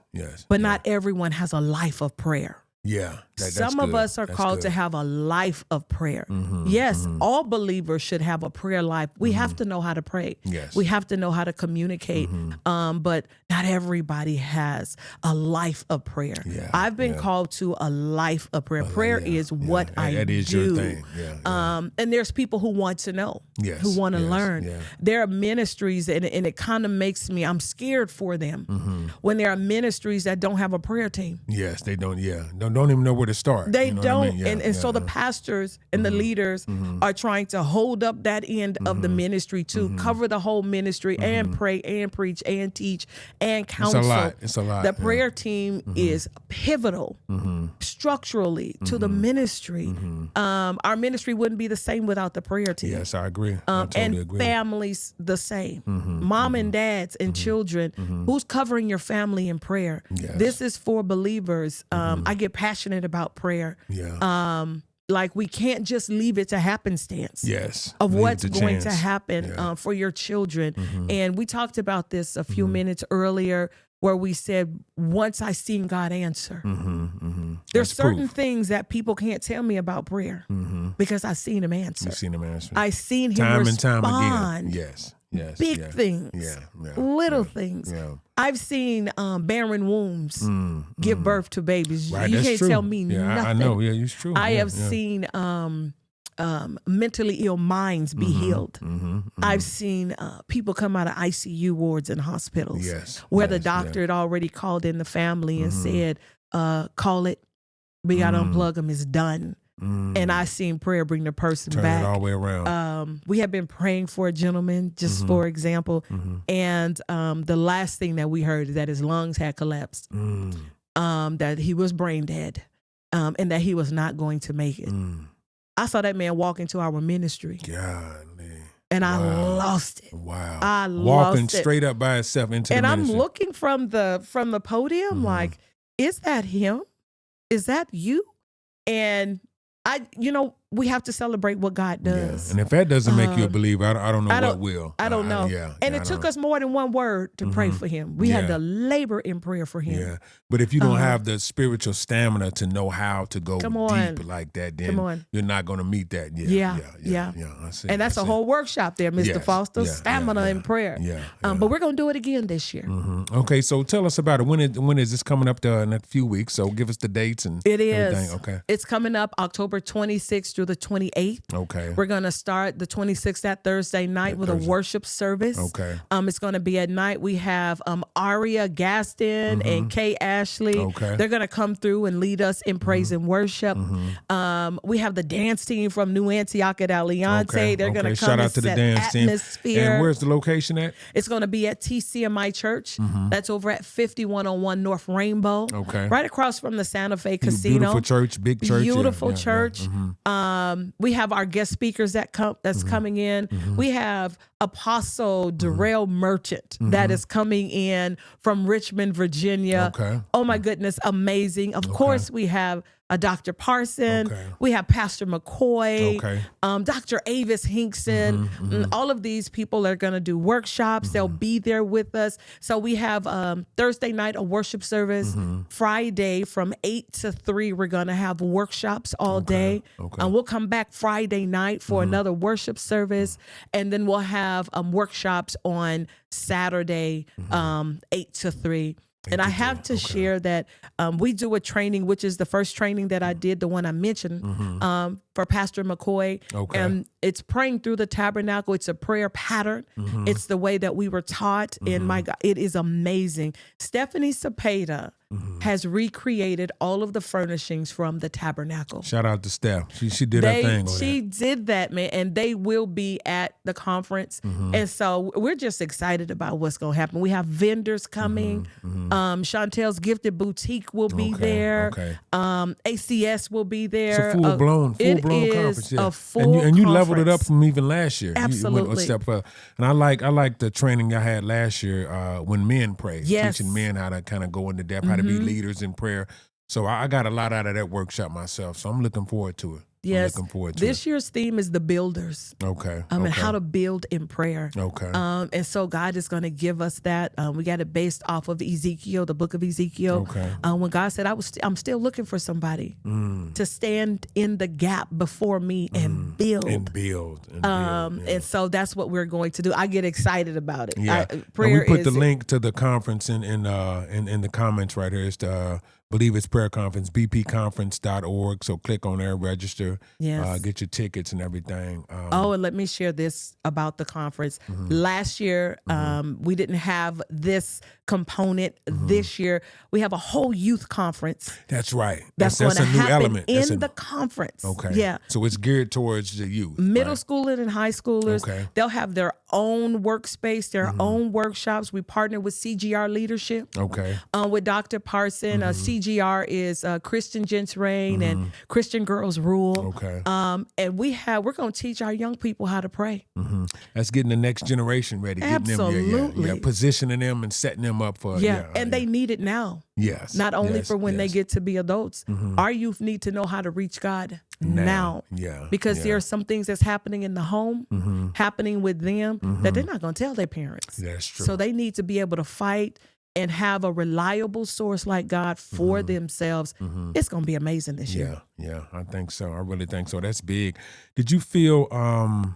But not everyone has a life of prayer.
Yeah.
Some of us are called to have a life of prayer. Yes, all believers should have a prayer life. We have to know how to pray.
Yes.
We have to know how to communicate. But not everybody has a life of prayer.
Yeah,
I've been called to a life of prayer. Prayer is what I do.
That is your thing.
And there's people who want to know,
Yes,
who want to
yes,
learn.
yeah.
There are ministries, and it kind of makes me, I'm scared for them when there are ministries that don't have a prayer team.
Yes, they don't. Yeah, don't even know where to start.
They
you know
don't.
what I mean? Yeah,
And so the pastors and the leaders are trying to hold up that end of the ministry to cover the whole ministry and pray and preach and teach and counsel.
It's a lot.
The prayer team is pivotal structurally to the ministry. Our ministry wouldn't be the same without the prayer team.
Yes, I agree. I totally
and
agree.
families the same. Mom and dads and children. Who's covering your family in prayer?
Yes.
This is for believers. I get passionate about prayer.
Yeah.
Like we can't just leave it to happenstance.
Yes.
Of
Leave
what's
it to
going
chance.
to happen
Yeah.
for your children. And we talked about this a few minutes earlier, where we said, once I seen God answer. There's
That's
certain
proof.
things that people can't tell me about prayer because I seen him answer.
You've seen him answer.
I seen him
time
respond.
and time again. Yes.
Big
yeah.
things,
Yeah.
little things.
Yeah.
I've seen barren wombs give birth to babies.
Right,
You
that's
can't
true.
tell me
Yeah,
nothing.
I know. Yeah, it's true.
I
Yeah,
have
yeah.
seen mentally ill minds be healed. I've seen people come out of ICU wards in hospitals where the doctor had already called in the family and said, call it, we got to unplug them, it's done. And I seen prayer bring the person
Turn
back.
it all the way around.
We have been praying for a gentleman, just for example, and the last thing that we heard is that his lungs had collapsed, that he was brain dead, and that he was not going to make it. I saw that man walk into our ministry,
Golly.
and I lost it.
Wow.
I
Walking
lost it.
straight up by itself into
And
the
I'm
ministry.
looking from the podium, like, is that him? Is that you? And we have to celebrate what God does.
Yeah. And if that doesn't make you a believer, I don't know what will.
I don't know. And it took us more than one word to pray for him. We had to labor in prayer for him.
Yeah. But if you don't have the spiritual stamina to know how to go
on.
deep like that, then you're not going to meet that.
Yeah.
I see.
And that's a whole workshop there, Mr. Foster,
Yeah,
stamina in prayer.
Yeah.
But we're going to do it again this year.
Okay, so tell us about it. When is this coming up in a few weeks? So give us the dates and
It
everything.
is.
Okay.
It's coming up October 26th through the 28th.
Okay.
We're going to start the 26th that Thursday night with a worship service.
Okay.
It's going to be at night. We have Aria Gaston and Kay Ashley.
Okay.
They're going to come through and lead us in praise and worship. We have the dance team from New Antioch at Aliante.
Okay.
They're going to come
Shout
and
out to the
set
dance team.
atmosphere.
And where's the location at?
It's going to be at TCMI Church. That's over at 5101 North Rainbow.
Okay.
Right across from the Santa Fe Casino.
Beautiful church, big church.
Beautiful
Yeah.
church. We have our guest speakers that's coming in. We have Apostle Darrell Merchant that is coming in from Richmond, Virginia.
Okay.
Oh my goodness, amazing. Of course, we have Dr. Parson.
Okay.
We have Pastor McCoy.
Okay.
Dr. Avis Hinkson. All of these people are going to do workshops. They'll be there with us. So we have Thursday night a worship service. Friday from 8 to 3 we're going to have workshops all day.
Okay.
We'll come back Friday night for another worship service, and then we'll have workshops on Saturday 8 to 3. And I have to share that we do a training, which is the first training that I did, the one I mentioned for Pastor McCoy.
Okay.
And it's praying through the tabernacle. It's a prayer pattern. It's the way that we were taught. And my God, it is amazing. Stephanie Cepeda has recreated all of the furnishings from the tabernacle.
Shout out to Steph. She did her thing.
She did that, man, and they will be at the conference. And so we're just excited about what's going to happen. We have vendors coming. Chantel's Gifted Boutique will be there.
Okay.
ACS will be there.
It's a full-blown conference.
A full
and you leveled it
conference.
up from even last year. You went a
Absolutely.
step up. And I like the training I had last year when men pray.
Yes.
Teaching men how to kind of go into depth, how to be leaders in prayer. So I got a lot out of that workshop myself. So I'm looking forward to it.
Yes.
I'm looking forward to
This year's theme is the builders.
Okay.
And how to build in prayer.
Okay.
And so God is going to give us that. We got it based off of Ezekiel, the book of Ezekiel.
Okay.
When God said, I'm still looking for somebody to stand in the gap before me and build. And so that's what we're going to do. I get excited about it.
Yeah.
Prayer
and we put
is
the link to the conference in the comments right here. It's the Believers Prayer Conference, bpconference.org. So click on there, register,
Yes.
get your tickets and everything.
And let me share this about the conference. Last year, we didn't have this component. This year, we have a whole youth conference.
That's right.
That's
that's
going
a
to
new
happen
element.
in the conference.
Okay.
Yeah.
So it's geared towards the youth.
Middle
right?
schoolers and high schoolers,
Okay.
they'll have their own workspace, their own workshops. We partner with CGR Leadership.
Okay.
With Dr. Parson. CGR is Christian Gents Reign and Christian Girls Rule.
Okay.
And we're going to teach our young people how to pray.
That's getting the next generation ready. Getting them,
Absolutely.
positioning them and setting them up for.
And they need it now.
Yes.
Not only
yes,
for when they
yes.
get to be adults. Our youth need to know how to reach God now.
Yeah.
Because
yeah.
there are some things that's happening in the home, happening with them, that they're not going to tell their parents.
That's true.
So they need to be able to fight and have a reliable source like God for themselves. It's going to be amazing this year.
Yeah, I think so. I really think so. That's big. Did you feel, I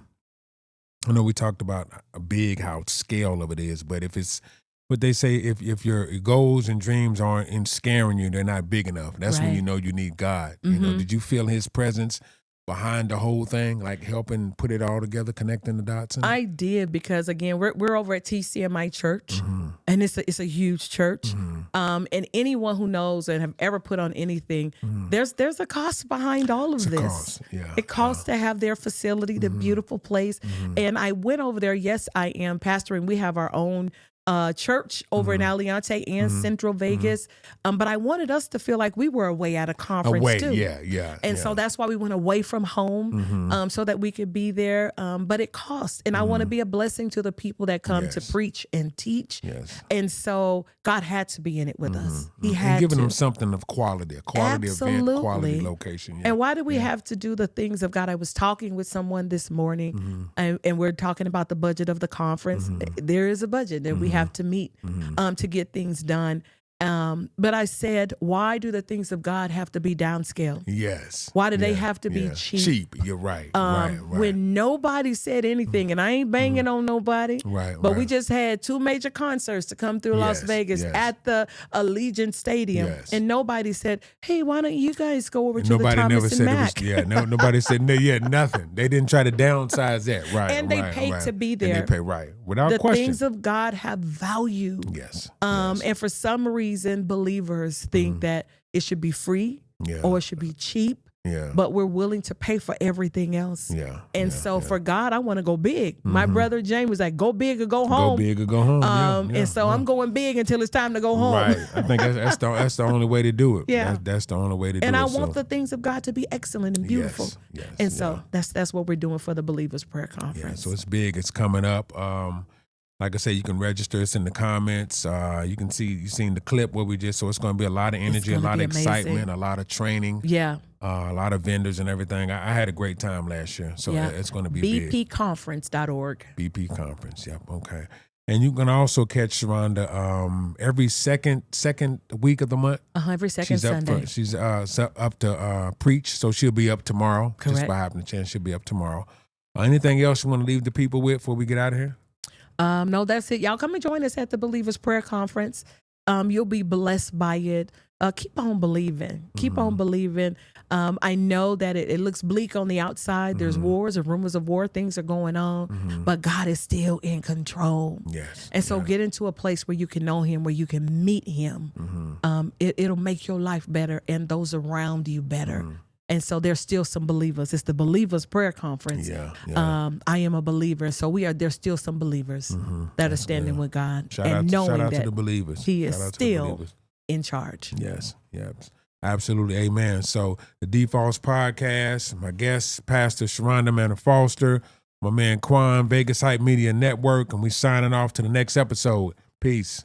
know we talked about a big, how scale of it is, but if it's, what they say, if your goals and dreams aren't in scaring you, they're not big enough. That's when
Right.
you know you need God. You know, did you feel his presence behind the whole thing, like helping put it all together, connecting the dots?
I did, because again, we're over at TCMI Church, and it's a huge church. And anyone who knows and have ever put on anything, there's a cost behind all of this.
Cost. Yeah.
It costs to have their facility, the beautiful place. And I went over there. Yes, I am pastoring. We have our own church over in Aliante and Central Vegas. But I wanted us to feel like we were away at a conference too. And so that's why we went away from home, so that we could be there. But it costs. And I want to be a blessing to the people that come to preach and teach.
Yes.
And so God had to be in it with us. He
And
had
giving
to.
them something of quality, a quality event, quality location. Yeah.
And why do we have to do the things of God? I was talking with someone this morning, and we're talking about the budget of the conference. There is a budget that we have to meet to get things done. But I said, why do the things of God have to be downscaled?
Yes.
Why do they have to be cheap?
Cheap. You're right. Right.
When nobody said anything, and I ain't banging on nobody, but we just had 2 major concerts to come through Las Vegas at the Allegiant Stadium, and nobody said, "Hey, why don't you guys go over to the Thomas and Mack?"
Nobody said nothing. They didn't try to downsize that, right?
And they paid to be there.
And they pay without
the
question.
things of God have value.
Yes.
And for some reason, believers think that it should be free or it should be cheap.
Yeah.
But we're willing to pay for everything else.
Yeah.
And so for God, I want to go big. My brother James was like, go big or go home.
Go big or go home.
And so I'm going big until it's time to go home.
Right. I think that's the only way to do it.
Yeah.
That's the only way to do it.
And I want the things of God to be excellent and beautiful.
Yes.
And so that's what we're doing for the Believers Prayer Conference.
Yeah. So it's big. It's coming up. Like I say, you can register. It's in the comments. You've seen the clip where so it's going to be a lot of energy, a lot of excitement, a lot of training.
Yeah.
A lot of vendors and everything. I had a great time last year. So it's going to be big.
bpconference.org.
BP Conference. Yep. Okay. And you can also catch Sharonda every second week of the month.
Every second Sunday.
She's up to preach, so she'll be up tomorrow.
Correct.
Just by having a chance, she'll be up tomorrow. Anything else you want to leave the people with before we get out of here?
No, that's it. Y'all come and join us at the Believers Prayer Conference. You'll be blessed by it. Keep on believing. Keep on believing. I know that it looks bleak on the outside. There's wars and rumors of war. Things are going on. But God is still in control.
Yes.
And so get into a place where you can know him, where you can meet him. It'll make your life better and those around you better. And so there's still some believers. It's the Believers Prayer Conference. I am a believer. So there's still some believers that are standing with God
Shout
and knowing
out
that
to the believers.
he is still in charge.
Yes. Absolutely. Amen. So the D.Fos podcast, my guest, Pastor Sharonda Manor-Foster, my man Quan, Vegas Hype Media Network, and we signing off to the next episode. Peace.